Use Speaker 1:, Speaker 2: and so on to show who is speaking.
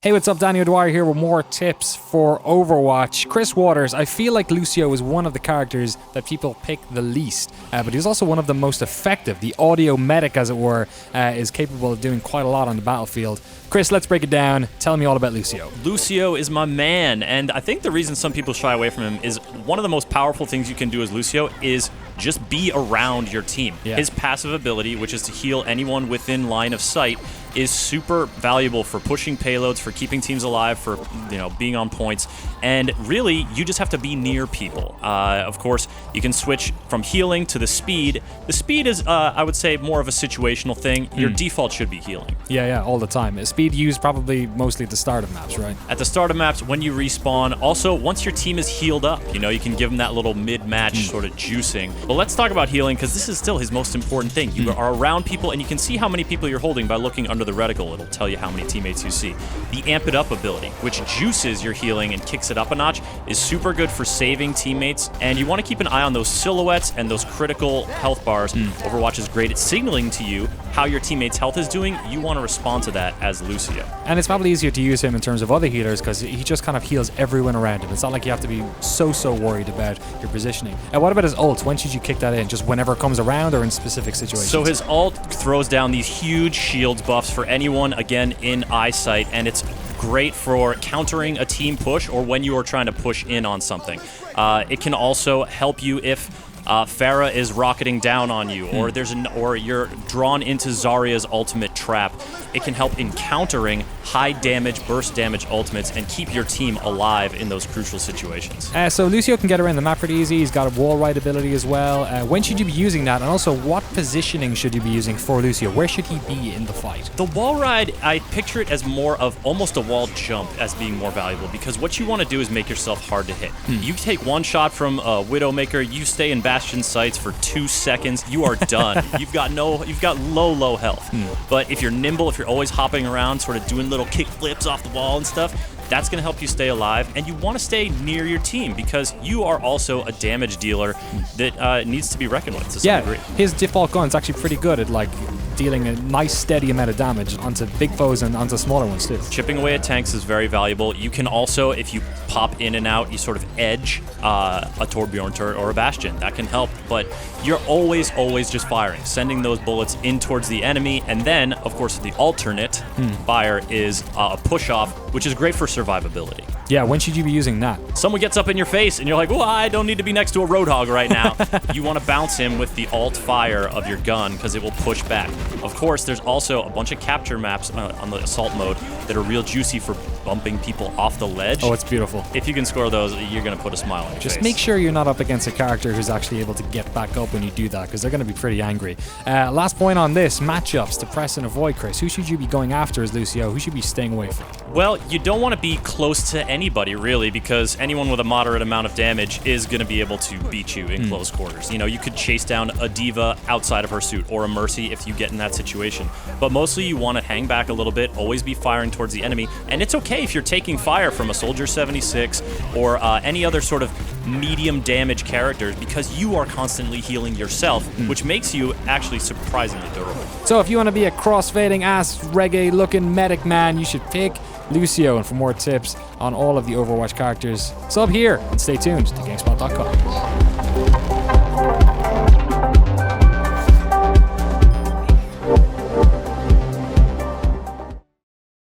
Speaker 1: Hey, what's up? Danny O'Dwyer here with more tips for Overwatch. Chris Waters, I feel like Lucio is one of the characters that people pick the least, but he's also one of the most effective. The audio medic, as it were, is capable of doing quite a lot on the battlefield. Chris, let's break it down. Tell me all about Lucio.
Speaker 2: Lucio is my man, and I think the reason some people shy away from him is one of the most powerful things you can do as Lucio is just be around your team. Yeah. His passive ability, which is to heal anyone within line of sight, is super valuable for pushing payloads, for keeping teams alive, for being on points, and really you just have to be near people. Of course, you can switch from healing to the speed. The speed is, I would say, more of a situational thing. Your default should be healing.
Speaker 1: Yeah, all the time. Speed used probably mostly at the start of maps, right?
Speaker 2: At the start of maps, when you respawn. Also, once your team is healed up, you can give them that little mid-match sort of juicing. But let's talk about healing, because this is still his most important thing. You are around people, and you can see how many people you're holding by looking under the reticle. It'll tell you how many teammates you see. The Amp It Up ability, which juices your healing and kicks it up a notch, is super good for saving teammates, and you want to keep an eye on those silhouettes and those critical health bars. Overwatch is great at signaling to you how your teammate's health is doing. You want to respond to that as Lucio.
Speaker 1: And it's probably easier to use him in terms of other healers because he just kind of heals everyone around him. It's not like you have to be so worried about your positioning. And what about his ult? When should you kick that in? Just whenever it comes around or in specific situations?
Speaker 2: So his ult throws down these huge shields buffs for anyone, again, in eyesight, and it's great for countering a team push or when you are trying to push in on something. It can also help you if Pharah is rocketing down on you, or you're drawn into Zarya's ultimate trap. It can help in countering high damage, burst damage ultimates and keep your team alive in those crucial situations.
Speaker 1: So Lucio can get around the map pretty easy. He's got a wall ride ability as well. When should you be using that? And also, what positioning should you be using for Lucio? Where should he be in the fight?
Speaker 2: The wall ride, I picture it as more of almost a wall jump as being more valuable, because what you want to do is make yourself hard to hit. You take one shot from a Widowmaker, you stay in Bastion sights for 2 seconds, you are done. You've got low health. But if you're nimble, if you're always hopping around, sort of doing little kick flips off the wall and stuff, that's going to help you stay alive, and you want to stay near your team because you are also a damage dealer that needs to be reckoned with to some degree.
Speaker 1: His default gun's actually pretty good at dealing a nice steady amount of damage onto big foes and onto smaller ones too.
Speaker 2: Chipping away at tanks is very valuable. You can also, if you pop in and out, you sort of edge a Torbjorn turret or a Bastion. That can help, but you're always just firing, sending those bullets in towards the enemy, and then, of course, the alternate fire is a push-off, which is great for survivability.
Speaker 1: Yeah, when should you be using that?
Speaker 2: Someone gets up in your face and you're like, well, I don't need to be next to a Roadhog right now. You want to bounce him with the alt fire of your gun because it will push back. Of course, there's also a bunch of capture maps on the assault mode that are real juicy for bumping people off the ledge.
Speaker 1: Oh, it's beautiful.
Speaker 2: If you can score those, you're going to put a smile on your face.
Speaker 1: Just make sure you're not up against a character who's actually able to get back up when you do that, because they're going to be pretty angry. Last point on this, matchups to press and avoid, Chris. Who should you be going after as Lucio? Who should you be staying away from?
Speaker 2: Well, you don't want to be close to anybody, really, because anyone with a moderate amount of damage is going to be able to beat you in close quarters. You could chase down a Diva outside of her suit, or a Mercy if you get in that situation. But mostly you want to hang back a little bit, always be firing towards the enemy, and it's okay if you're taking fire from a Soldier 76 or any other sort of medium damage characters, because you are constantly healing yourself, which makes you actually surprisingly durable.
Speaker 1: So if you want to be a cross-fading ass reggae-looking medic man, you should pick Lucio. And for more tips on all of the Overwatch characters, sub here and stay tuned to GameSpot.com.